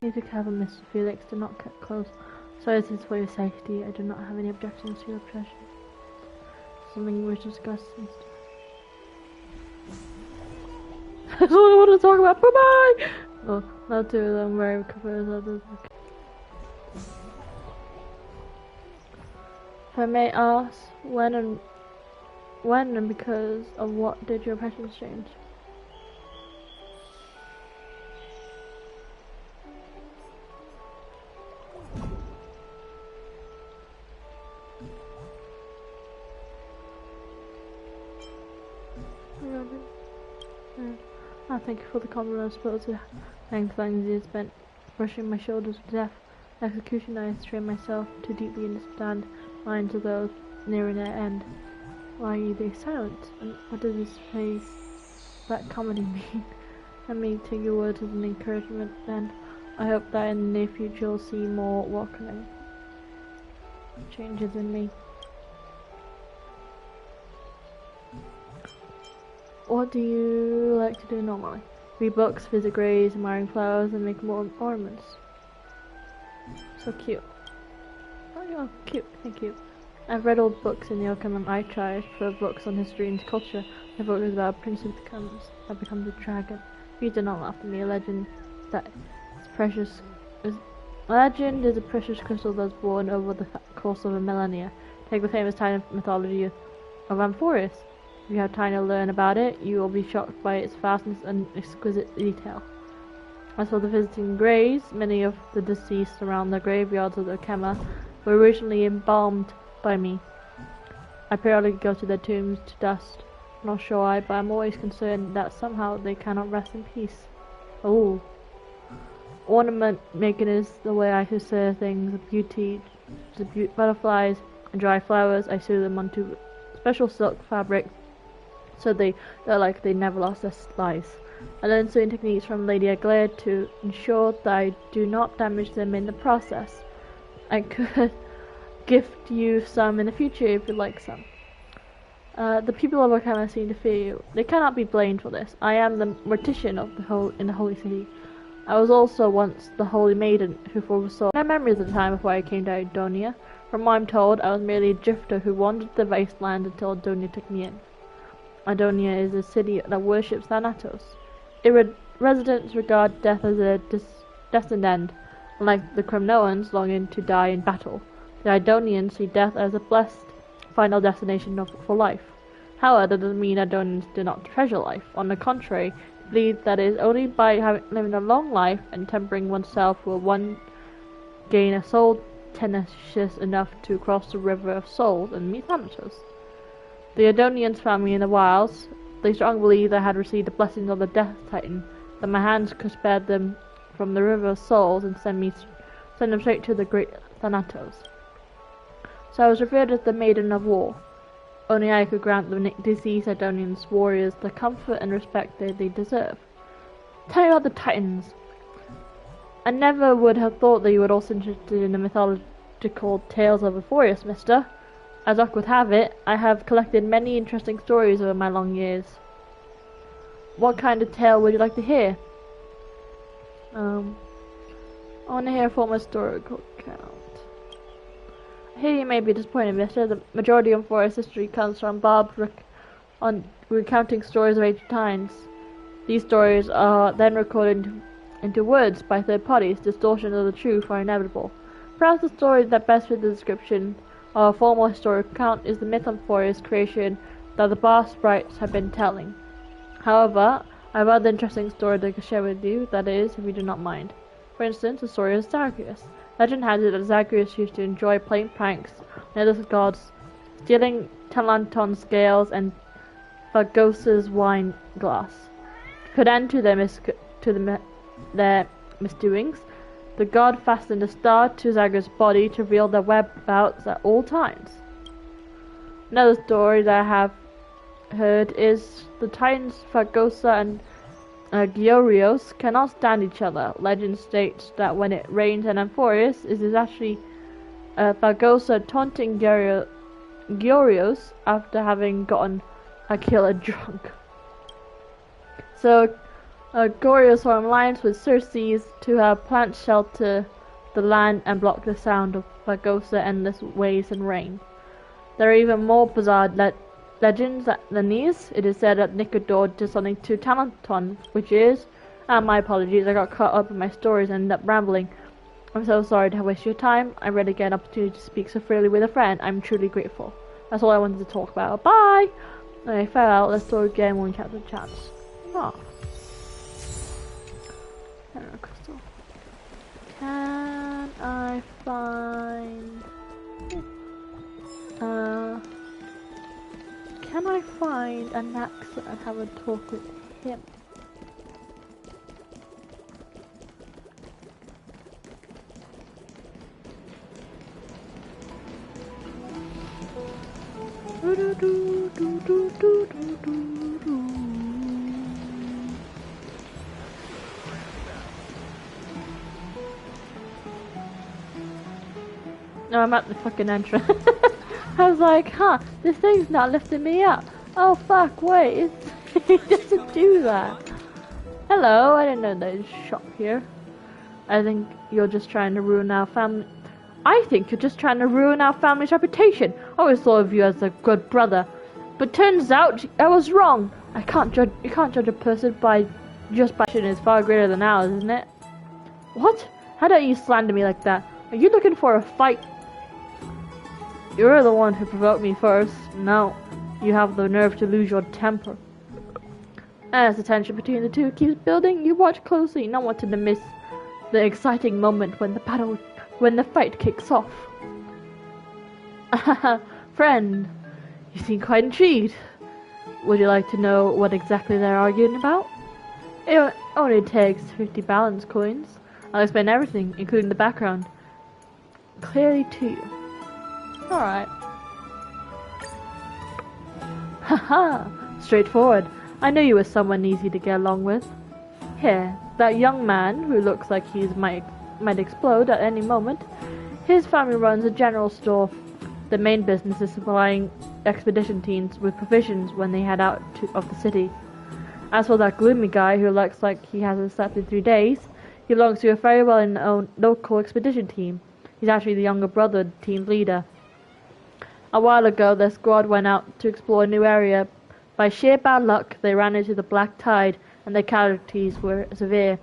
Please be careful, Mr. Felix. Do not get close. Sorry, this is for your safety. I do not have any objections to your obsession. Something we should discuss instead. That's what I want to talk about. Bye bye! Oh, not two of them very covered as others. If I may ask, when and because of what did your passions change? Thank you for the compliment. I suppose the length years spent brushing my shoulders with death. Execution, I strain myself to deeply understand minds of those nearing their end. Why are they silent? And what does this phrase, black comedy, mean? Let me take your words as an encouragement, then. I hope that in the near future you'll see more welcoming changes in me. What do you like to do normally? Read books, visit graves, admiring flowers, and make more ornaments. So cute. Oh, you're cute. Thank you. I've read old books in the Oakham. I tried for books on history and culture. The book is about a prince who becomes a dragon. Please do not laugh at me. A legend is a precious crystal that's born over the course of a millennia. Take the famous Titan mythology of Amphoreus. If you have time to learn about it, you will be shocked by its vastness and exquisite detail. As for the visiting graves, many of the deceased around the graveyards of the Kema were originally embalmed by me. I periodically go to their tombs to dust. I'm not sure why, but I'm always concerned that somehow they cannot rest in peace. Oh. Ornament making is the way I consider things. Beauty, butterflies and dry flowers. I sew them onto special silk fabric so they're like they never lost their lives. I learned certain techniques from Lady Aglaire to ensure that I do not damage them in the process. I could gift you some in the future if you'd like some. The people of Wakama seem to fear you. They cannot be blamed for this. I am the mortician of in the holy city. I was also once the holy maiden who foresaw my memories of the time before I came to Idonia. From what I'm told, I was merely a drifter who wandered the wasteland until Idonia took me in. Idonia is a city that worships Thanatos. Residents regard death as a destined end, unlike the Kremnoans longing to die in battle. The Idonians see death as a blessed final destination for life. However, that doesn't mean Idonians do not treasure life. On the contrary, they believe that it is only by living a long life and tempering oneself will one gain a soul tenacious enough to cross the river of souls and meet Thanatos. The Idonians found me in the wilds. They strongly believed I had received the blessings of the Death Titan, that my hands could spare them from the river of souls and send them straight to the great Thanatos. So I was revered as the Maiden of War. Only I could grant the deceased Idonians warriors the comfort and respect they deserve. Tell me about the Titans. I never would have thought that you were also interested in the mythological tales of Amphoreus, mister. As luck would have it, I have collected many interesting stories over my long years. What kind of tale would you like to hear? I want to hear a former historical account. I hear you may be disappointed, mister. The majority of Amphoreus history comes from Bob recounting stories of ancient times. These stories are then recorded into words by third parties. Distortion of the truth are inevitable. Perhaps the story that best fits the description of a formal historical account is the myth of Amphoreus' creation that the bar sprites have been telling. However, I have other interesting stories I can share with you, that is, if you do not mind. For instance, the story of Zagreus. Legend has it that Zagreus used to enjoy playing pranks on other gods, stealing Talanton's scales and Phagos's wine glass. To put end to their misdoings, the god fastened a star to Zagreus' body to reveal their whereabouts at all times. Another story that I have heard is the Titans Phagosa and Giorios cannot stand each other. Legend states that when it rains on Amphoreus, it is actually Phagosa taunting Giorios after having gotten a killer drunk. So, Goryo's form alliance with Circes to have plants shelter the land and block the sound of Bagosa endless waves and rain. There are even more bizarre legends than these. It is said that Nicodore did something to Talenton, which is, my apologies, I got caught up in my stories and ended up rambling. I'm so sorry to waste your time. I rarely get an opportunity to speak so freely with a friend. I'm truly grateful. That's all I wanted to talk about. Bye! Okay, farewell. Let's talk again when we chat the chats. Oh. Crystal. Can I find... Can I find an accent and have a talk with him? No, I'm at the fucking entrance. I was like, huh, this thing's not lifting me up. Oh fuck, wait, it doesn't do that. Hello, I didn't know there's a shop here. I think you're just trying to ruin our family. I think you're just trying to ruin our family's reputation. I always thought of you as a good brother. But turns out I was wrong. You can't judge a person by just by passion is far greater than ours, isn't it? What? How dare you slander me like that? Are you looking for a fight? You're the one who provoked me first. Now, you have the nerve to lose your temper. As the tension between the two keeps building, you watch closely, not wanting to miss the exciting moment when the fight kicks off. Friend, you seem quite intrigued. Would you like to know what exactly they're arguing about? It only takes 50 balance coins. I'll explain everything, including the background, clearly to you. Alright. Haha, straightforward. I knew you were someone easy to get along with. Here, that young man who looks like he might explode at any moment. His family runs a general store. The main business is supplying expedition teams with provisions when they head out of the city. As for that gloomy guy who looks like he hasn't slept in 3 days, he belongs to a very well-known local expedition team. He's actually the younger brother of the team's leader. A while ago, their squad went out to explore a new area. By sheer bad luck, they ran into the black tide, and their casualties were severe.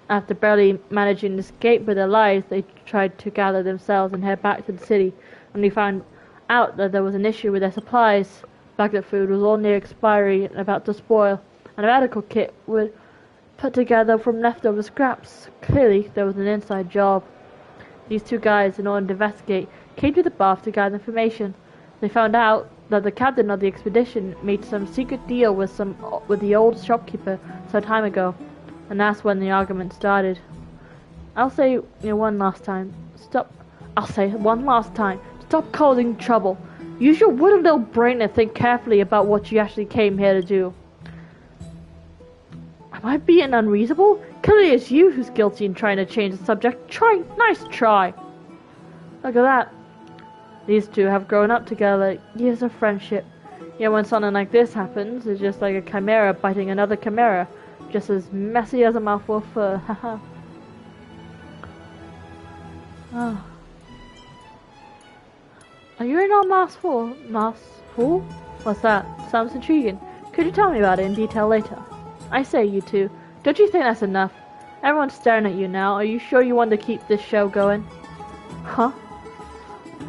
After barely managing to escape with their lives, they tried to gather themselves and head back to the city, and they found out that there was an issue with their supplies. Backup food was all near expiry and about to spoil, and a medical kit was put together from leftover scraps. Clearly, there was an inside job. These two guys, in order to investigate, came to the bath to gather information. They found out that the captain of the expedition made some secret deal with the old shopkeeper some time ago, and that's when the argument started. I'll say one last time. Stop causing trouble. Use your wooden little brain and think carefully about what you actually came here to do. Am I being unreasonable? Clearly it's you who's guilty in trying to change the subject. Nice try. Look at that. These two have grown up together, years of friendship. Yet when something like this happens, it's just like a chimera biting another chimera. Just as messy as a mouthful of fur. Haha. Oh. Are you in our mass pool? What's that? Sounds intriguing. Could you tell me about it in detail later? I say, you two, don't you think that's enough? Everyone's staring at you now. Are you sure you want to keep this show going? Huh?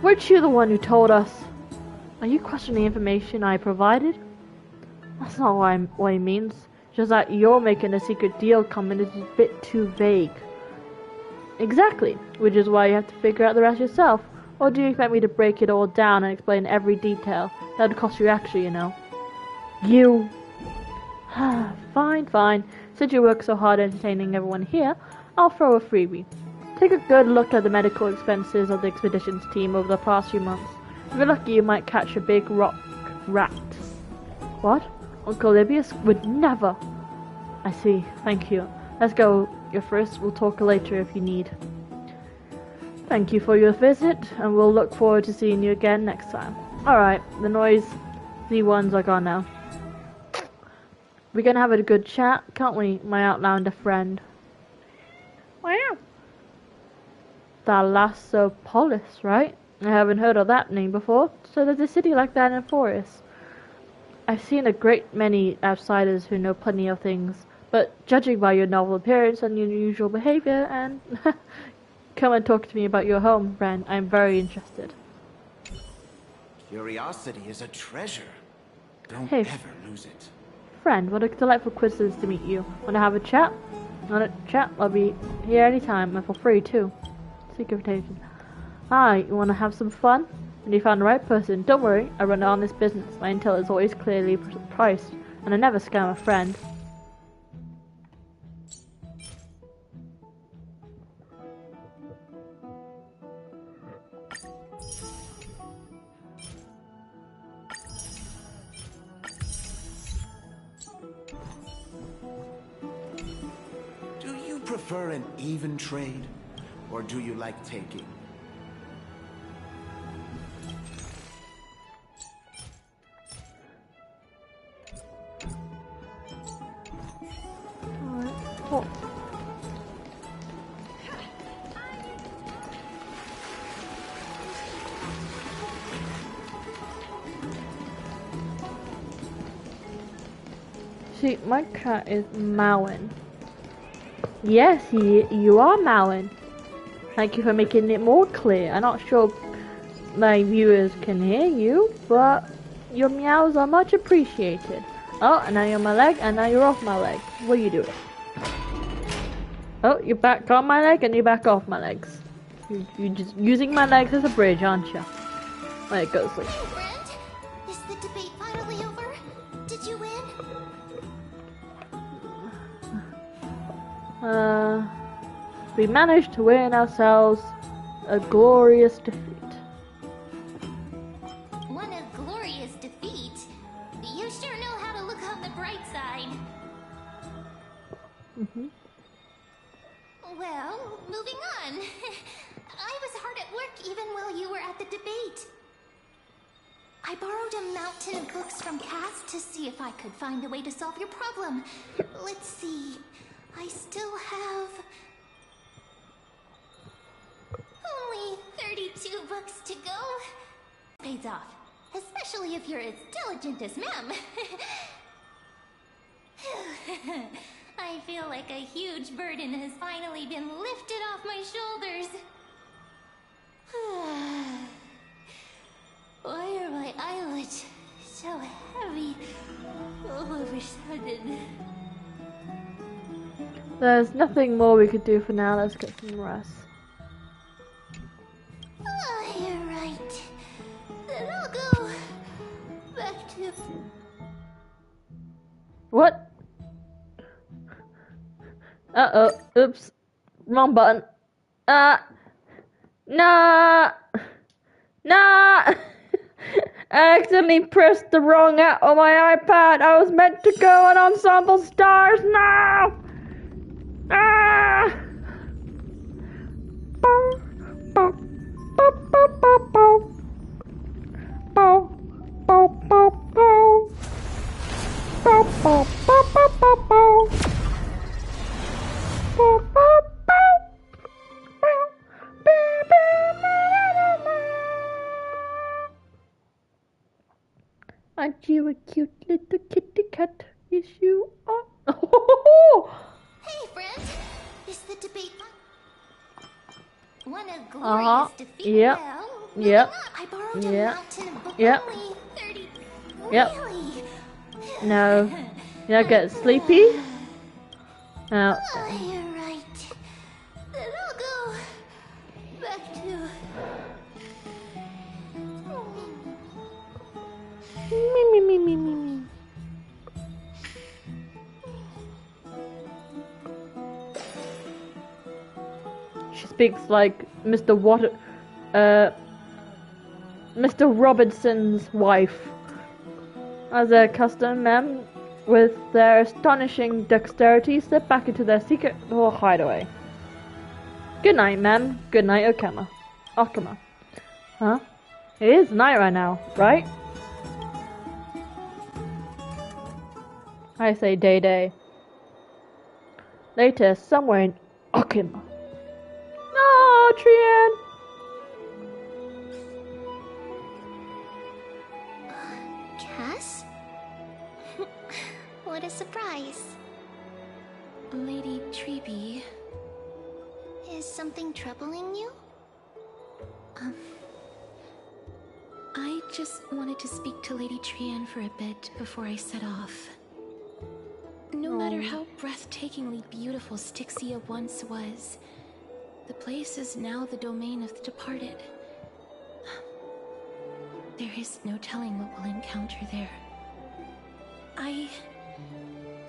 Weren't you the one who told us? Are you questioning the information I provided? That's not what he means. Just that you're making a secret deal comment is a bit too vague. Exactly, which is why you have to figure out the rest yourself. Or do you expect me to break it all down and explain every detail? That would cost you extra, you know. You... Fine. Since you work so hard entertaining everyone here, I'll throw a freebie. Take a good look at the medical expenses of the expeditions team over the past few months. If you're lucky, you might catch a big rock rat. What? Uncle Libius would never. I see. Thank you. Let's go. You're first. We'll talk later if you need. Thank you for your visit, and we'll look forward to seeing you again next time. Alright, the noisy ones are gone now. We're gonna have a good chat, can't we, my Outlander friend? Wow. Thalassopolis, right? I haven't heard of that name before. So there's a city like that in a forest. I've seen a great many outsiders who know plenty of things, but judging by your novel appearance and your unusual behavior, and come and talk to me about your home, friend. I'm very interested. Curiosity is a treasure. Don't Hey, ever lose it. Friend, what a delightful coincidence to meet you. Wanna have a chat? Wanna chat? I'll be here anytime, and for free too. Secret invitation. Hi, you wanna have some fun? When you found the right person, don't worry, I run an honest business. My intel is always clearly priced, and I never scam a friend. Do you prefer an even trade, or do you like taking? Oh. See, my cat is mowing. Yes, you are mowing. Thank you for making it more clear. I'm not sure my viewers can hear you, but your meows are much appreciated. Oh, and now you're on my leg, and now you're off my leg. What are you doing? Oh, you're back on my leg, and you're back off my legs. You're just using my legs as a bridge, aren't you? There it goes. Like. Hey, friend! Is the debate finally over? Did you win? We managed to win ourselves a glorious defeat. Won a glorious defeat? You sure know how to look on the bright side. Well, moving on. I was hard at work even while you were at the debate. I borrowed a mountain of books from Cass to see if I could find a way to solve your problem. Let's see. I still have only 32 books to go. Pays off, especially if you're as diligent as Mem. I feel like a huge burden has finally been lifted off my shoulders. Why are my eyelids so heavy all of a sudden? There's nothing more we could do for now. Let's get some rest. Oh, you're right. Then I'll go back to... What? Uh-oh. Oops. Wrong button. Nah! Nah! I accidentally pressed the wrong app on my iPad. I was meant to go on Ensemble Stars now! Ah! Bow, bow, bow, bow, bow, bow. Bow, bow, bow, bow. Bow, bow, bow, bow, bow, bow. Bow, bow, bow. Bow, bow, bow, bow, bow. Aren't you a cute little kitty cat? Yes, you are. Hey, friend! Is the debate won a glorious defeat? Yep. Well, Yep. I borrowed a Yep. mountain of book Yep. only 30... Yep. Really? No. You don't get sleepy? No. Oh, you're right. Then I'll go back to... Me, me, me, me, me, me. She speaks like Mr. Mr. Robinson's wife. As their custom, men with their astonishing dexterity slip back into their secret little hideaway. Good night, ma'am. Good night, Okama. Okama. Huh? It is night right now, right? I say day. Later, somewhere in Okim. No, Trian! Cass? What a surprise. Lady Treeby. Is something troubling you? I just wanted to speak to Lady Trian for a bit before I set off. No matter how breathtakingly beautiful Styxia once was, the place is now the domain of the departed. There is no telling what we'll encounter there. I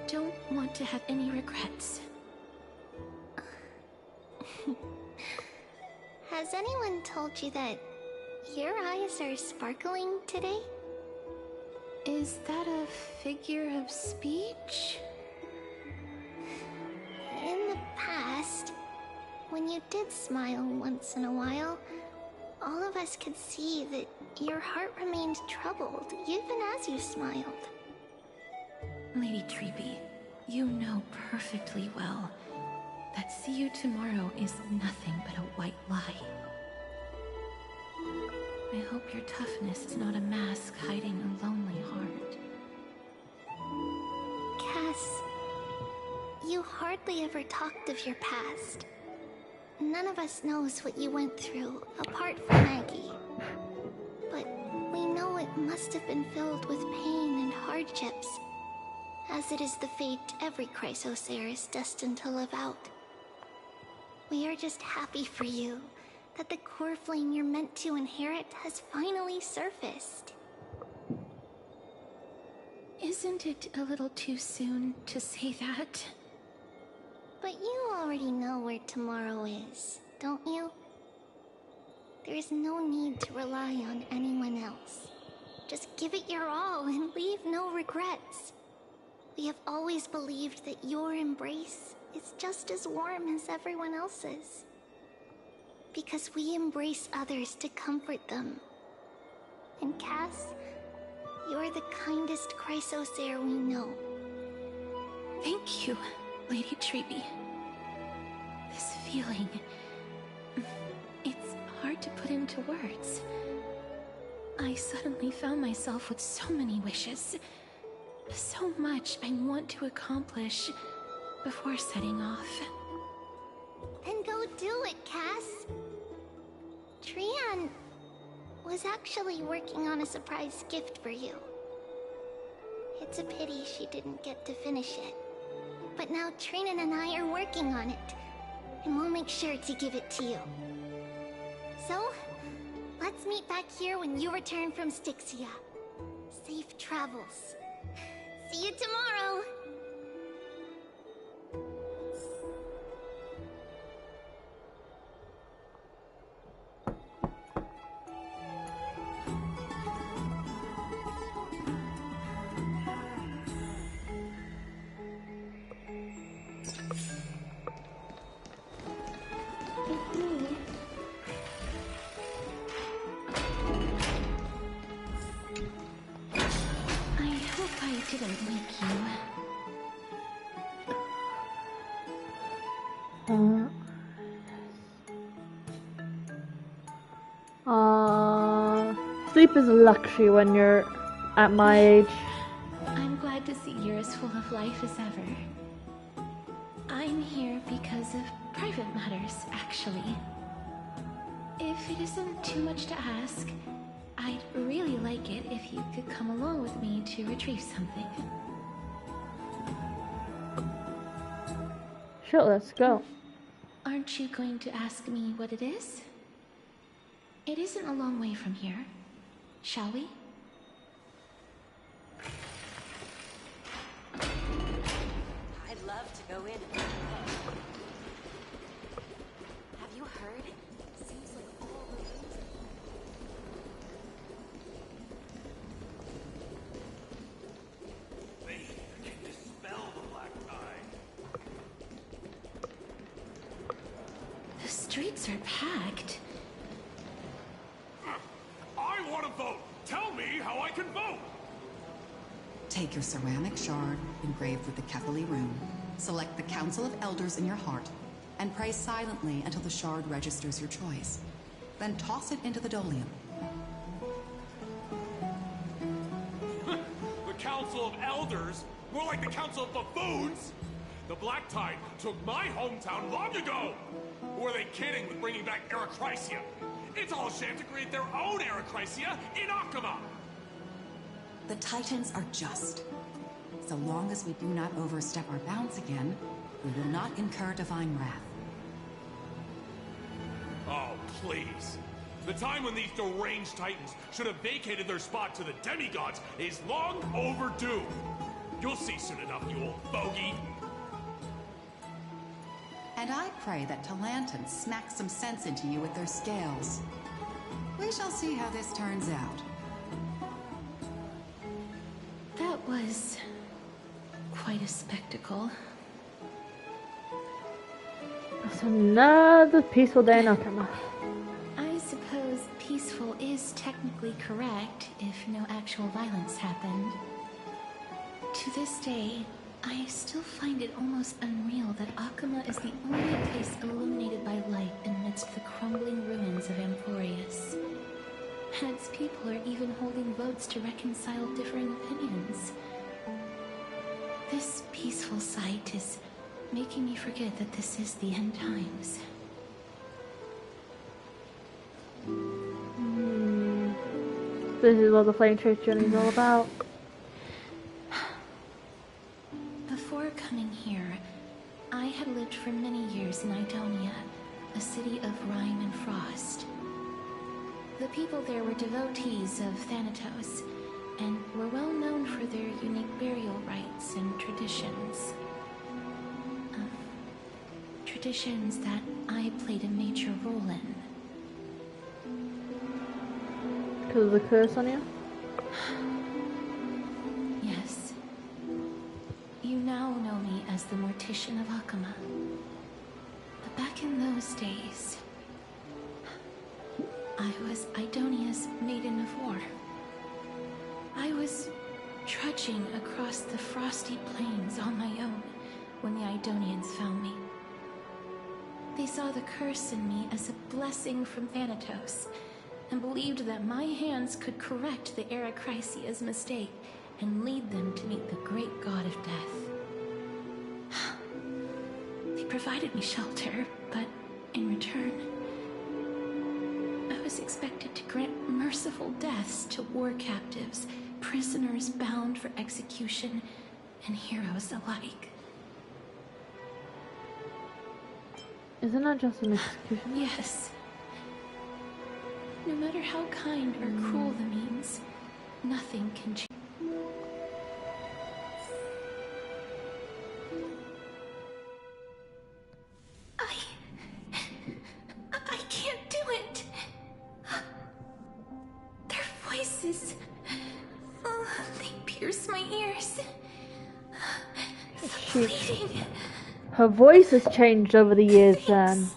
don't want to have any regrets. Has anyone told you that your eyes are sparkling today? Is that a figure of speech? In the past, when you did smile once in a while, all of us could see that your heart remained troubled even as you smiled. Lady Treeby, you know perfectly well that see you tomorrow is nothing but a white lie. I hope your toughness is not a mask hiding a lonely heart. Cass, you hardly ever talked of your past. None of us knows what you went through, apart from Maggie. But we know it must have been filled with pain and hardships, as it is the fate every Chrysosaur is destined to live out. We are just happy for you that the core flame you're meant to inherit has finally surfaced. Isn't it a little too soon to say that? But you already know where tomorrow is, don't you? There is no need to rely on anyone else. Just give it your all and leave no regrets. We have always believed that your embrace is just as warm as everyone else's. Because we embrace others to comfort them. And Cass, you're the kindest Chrysosaur we know. Thank you, Lady Treeby. This feeling... it's hard to put into words. I suddenly found myself with so many wishes. So much I want to accomplish before setting off. Then go do it, Cass. Trian was actually working on a surprise gift for you. It's a pity she didn't get to finish it. But now Trinan and I are working on it, and we'll make sure to give it to you. So, let's meet back here when you return from Styxia. Safe travels. See you tomorrow! Didn't wake you. Sleep is a luxury when you're at my age. I'm glad to see you're as full of life as ever. I'm here because of private matters, actually. If it isn't too much to ask, I'd really like it if you could come along with me to retrieve something. Sure, let's go. Aren't you going to ask me what it is? It isn't a long way from here. Shall we? I'd love to go in. Have you heard? Seems like all the rooms... They can dispel the black tide. The streets are packed. I want to vote! Tell me how I can vote! Take your ceramic shard engraved with the Kefali rune, select the Council of Elders in your heart, and pray silently until the shard registers your choice. Then toss it into the Dolium. The Council of Elders? More like the Council of Buffoons? The Black Tide took my hometown long ago! Or were they kidding with bringing back Erechrysia? It's all a sham to create their own Erechrysia in Akama! The Titans are just. So long as we do not overstep our bounds again, we will not incur divine wrath. Oh, please. The time when these deranged Titans should have vacated their spot to the demigods is long overdue. You'll see soon enough, you old bogey. And I pray that Talantans smack some sense into you with their scales. We shall see how this turns out. That was quite a spectacle. It's another peaceful day in Akama. I suppose peaceful is technically correct if no actual violence happened. To this day, I still find it almost unreal that Akama is the only place illuminated by light amidst the crumbling ruins of Amphorius. And its people are even holding votes to reconcile differing opinions. This peaceful sight is making me forget that this is the end times. This is what the Flame Church journey is all about. Before coming here, I had lived for many years in Idonia, a city of rime and frost. The people there were devotees of Thanatos, and were well known for their unique burial rites and traditions. Traditions that I played a major role in. Because of the curse on you? Yes. You now know me as the Mortician of Akama. But back in those days, I was Idonia's Maiden of War. I was trudging across the frosty plains on my own when the Idonians found me. They saw the curse in me as a blessing from Thanatos, and believed that my hands could correct the Erechrysia's mistake and lead them to meet the great god of death. They provided me shelter, but in return, I was expected to grant merciful deaths to war captives, prisoners bound for execution, and heroes alike. Isn't that just an execution? Yes. No matter how kind or cruel the means, nothing can change. I can't do it. Their voices, they pierce my ears. The bleeding. Her voice has changed over the years, then.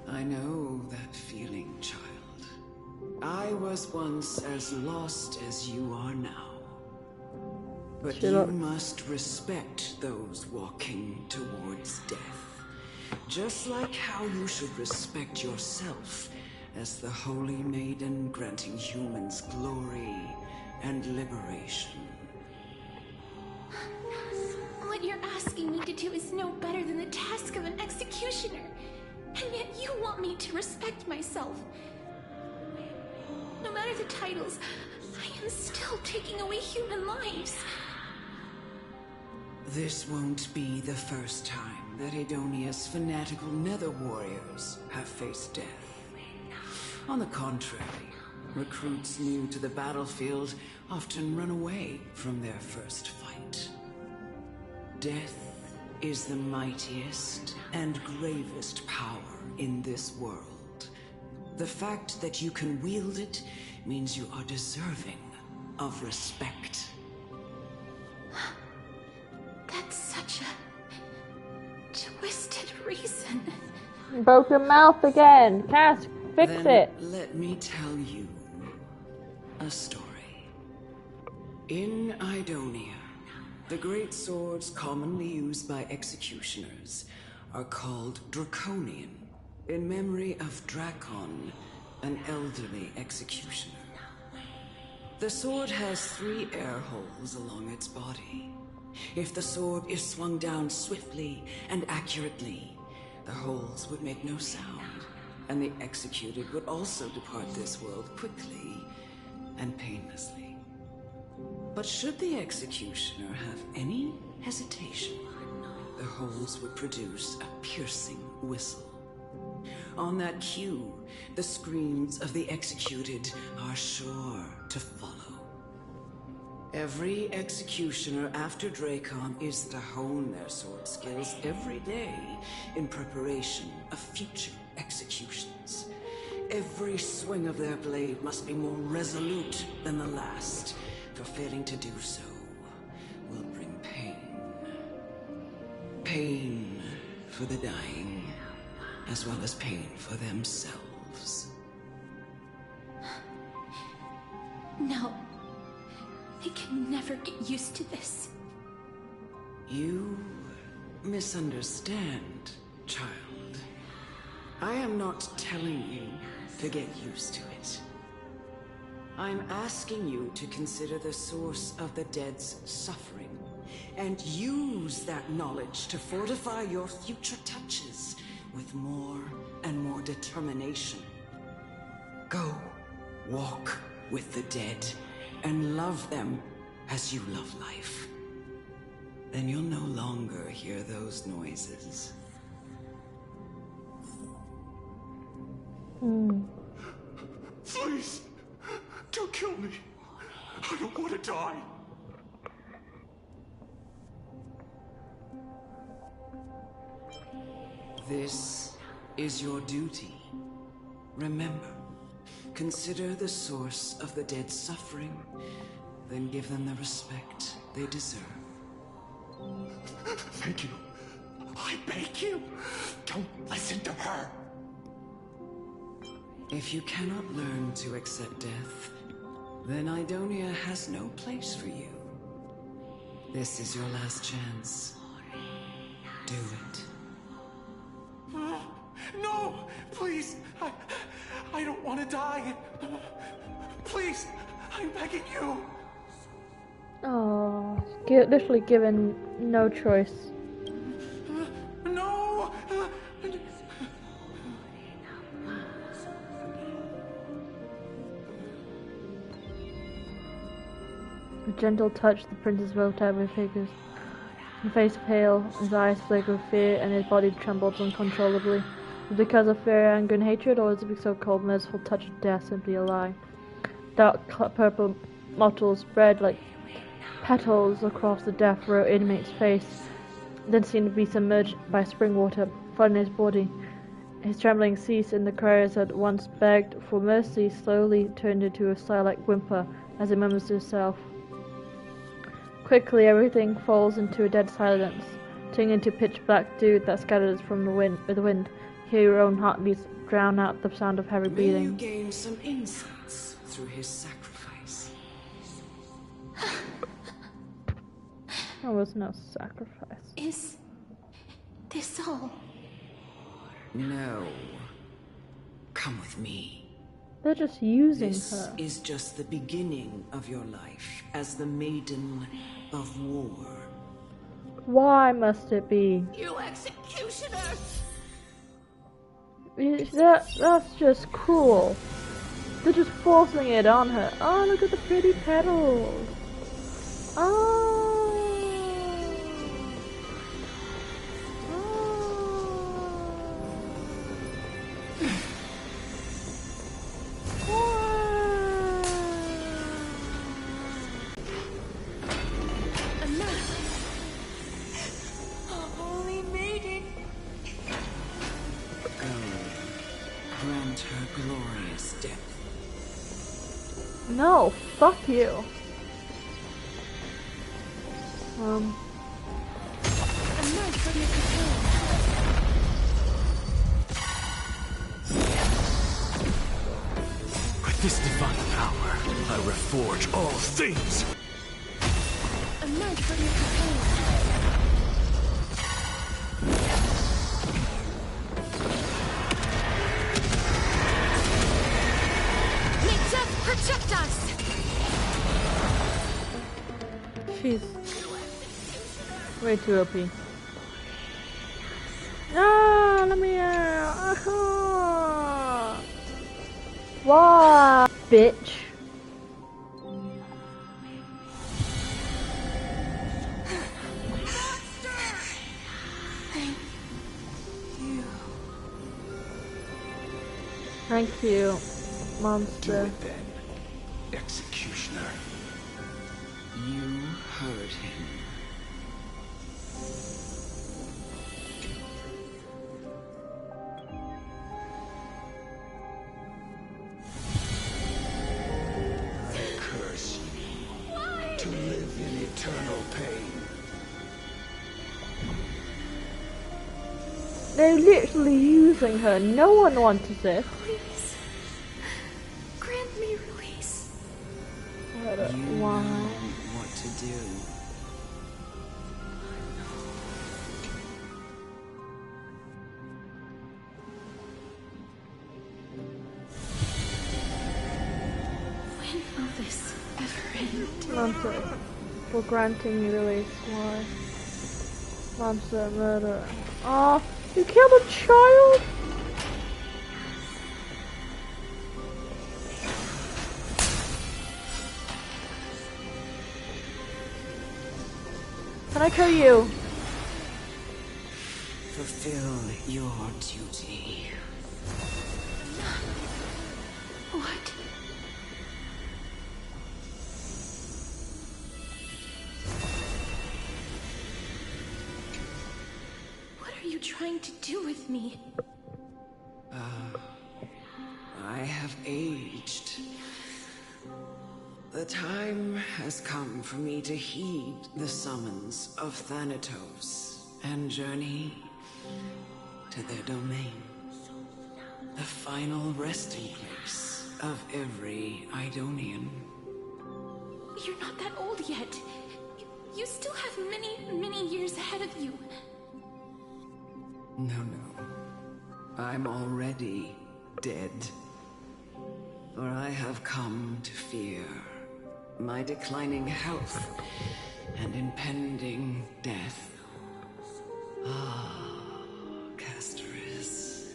I know that feeling, child. I was once as lost as you are now. But you must respect those walking towards death. Just like how you should respect yourself as the Holy Maiden granting humans glory and liberation. What you're asking me to do is no better than the task of an executioner. And yet you want me to respect myself. No matter the titles, I am still taking away human lives. This won't be the first time that Idonia's fanatical nether warriors have faced death. On the contrary, recruits new to the battlefield often run away from their first fight. Death is the mightiest and gravest power in this world. The fact that you can wield it means you are deserving of respect. That's such a twisted reason. Broken mouth again. Cass, fix Then it. let me tell you a story. In Idonia, the great swords commonly used by executioners are called Draconian, in memory of Dracon, an elderly executioner. The sword has 3 air holes along its body. If the sword is swung down swiftly and accurately, the holes would make no sound, and the executed would also depart this world quickly and painlessly. But should the executioner have any hesitation, the holes would produce a piercing whistle. On that cue, the screams of the executed are sure to follow. Every executioner after Dracon is to hone their sword skills every day in preparation of future executions. Every swing of their blade must be more resolute than the last, for failing to do so will bring pain. Pain for the dying, as well as pain for themselves. No. I can never get used to this. You misunderstand, child. I am not telling you to get used to it. I'm asking you to consider the source of the dead's suffering, and use that knowledge to fortify your future touches with more and more determination. Go, walk with the dead, and love them as you love life. Then you'll no longer hear those noises. Please, don't kill me. I don't want to die. This is your duty. Remember, consider the source of the dead's suffering, then give them the respect they deserve. Thank you. I beg you, don't listen to her. If you cannot learn to accept death, then Idonia has no place for you. This is your last chance. Do it. No, please, I don't want to die. Please, I'm begging you. Oh, literally given no choice. No. A gentle touch, the prince's well-tabby figures. His face pale, his eyes flicker with fear, and his body trembles uncontrollably. Is it because of fear, anger, and hatred, or is it because so-called merciful touch of death simply a lie? Dark purple mottles spread like petals across the death row inmate's face, then seemed to be submerged by spring water, flooding his body. His trembling ceased, and the cries that once begged for mercy slowly turned into a silent whimper as he murmurs to himself. Quickly, everything falls into a dead silence, turning into pitch-black dew that scatters from the wind. With the wind, hear your own heartbeats drown out the sound of heavy May breathing. you gain some insights through his sacrifice. There was no sacrifice. Is this all? No. Come with me. They're just using This her. is just the beginning of your life as the Maiden of War. Why must it be? You executioner! That's just cruel. They're just forcing it on her. Oh, look at the pretty petals. Oh. Holy Maiden! Go. Grant her glorious death. No, fuck you. With this divine power, I reforge all things! Emerge from your cocoon. May death protect us! She's way too OP. Ah, let me out. What, bitch? Thank you, monster. Do it then, executioner. You heard him. I curse you to live in eternal pain. They're literally using her. No one wanted this. Please. Grant me release. You Why? know what to do. When will this ever end? Monster. For granting you release. Why? Monster murder. Oh, you killed a child? Can I kill you? Fulfill your duty. What? What are you trying to do with me? I have aged. The time has come for me to heed the summons of Thanatos and journey to their domain. The final resting place of every Idonian. You're not that old yet. You still have many, many years ahead of you. No. I'm already dead. For I have come to fear my declining health and impending death. Castoris,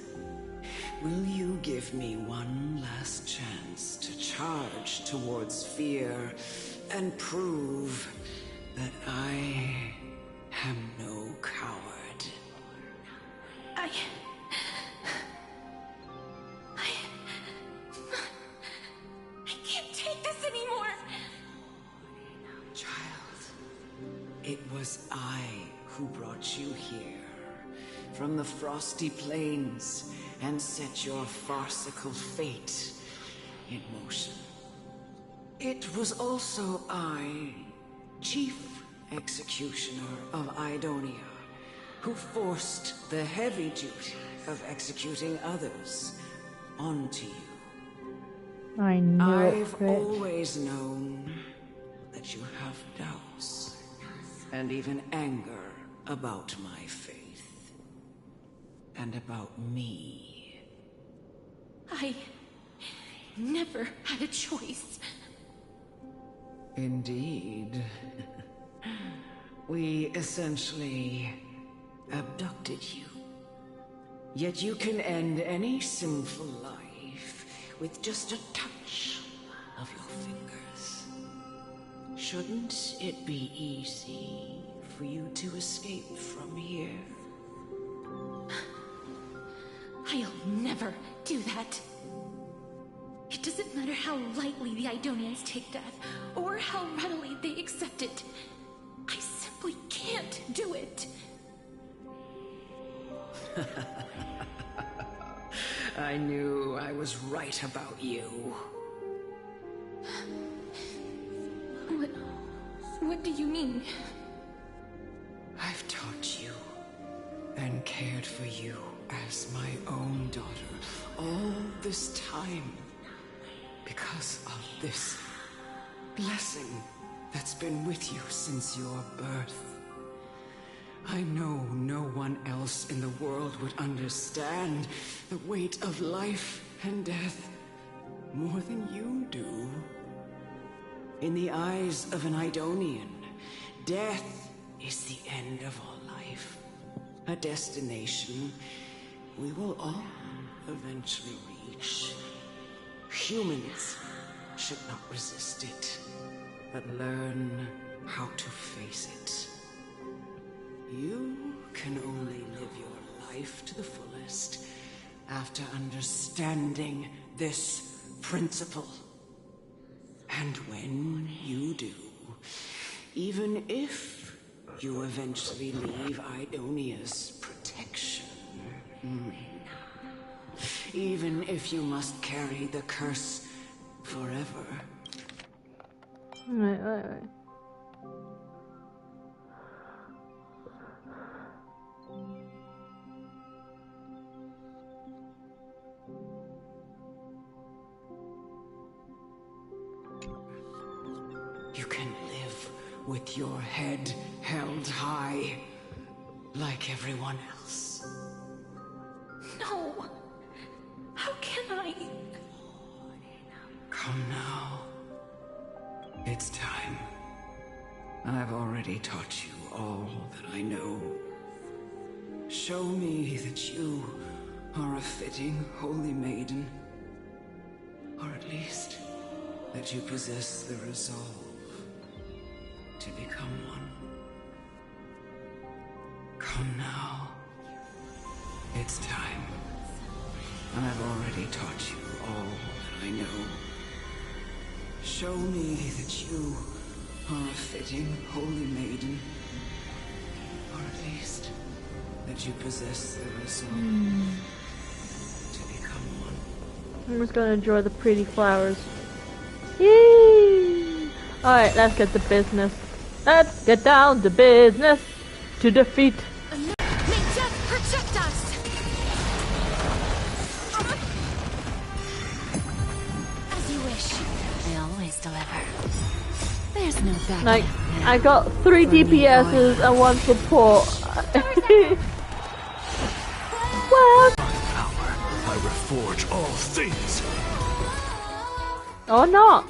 will you give me one last chance to charge towards fear and prove that I am no coward? I can't take this anymore. Child, it was I who brought you here from the frosty plains and set your farcical fate in motion. It was also I, Chief Executioner of Idonia, who forced the heavy duty of executing others onto you. I knew it, I've bitch. always known that you have doubts and even anger about my faith and about me. I never had a choice. Indeed. We essentially abducted you. Yet you can end any sinful life with just a touch of your fingers. Shouldn't it be easy for you to escape from here? I'll never do that. It doesn't matter how lightly the Idonians take death, or how readily they accept it. I simply can't do it. I knew I was right about you. What do you mean? I've taught you and cared for you as my own daughter all this time Because of this blessing that's been with you since your birth. I know no one else in the world would understand the weight of life and death more than you do. In the eyes of an Idonian, death is the end of all life. A destination we will all eventually reach. Humans should not resist it, but learn how to face it. You can only live your life to the fullest after understanding this principle. And when you do, even if you eventually leave Idonia's protection, even if you must carry the curse forever. Right. You can live with your head held high, like everyone else. No! How can I? Come now. It's time. I've already taught you all that I know. Show me that you are a fitting holy maiden. Or at least, that you possess the resolve to become one. Come now. It's time. I've already taught you all that I know. Show me that you are a fitting holy maiden. Or at least, that you possess the resolve to become one. I'm just gonna enjoy the pretty flowers. Yay! Alright, let's get to business. Let's get down to business to defeat. May death protect us! As you wish. I always deliver. There's no backup. Like, I got 3 DPSs and 1 support. Well, Power, I reforge all things. or not.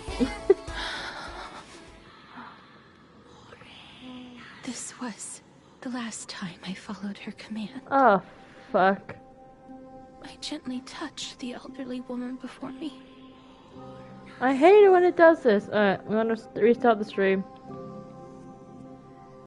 This was the last time I followed her command. Oh, fuck. I gently touched the elderly woman before me. I hate it when it does this. Alright, I'm gonna restart the stream.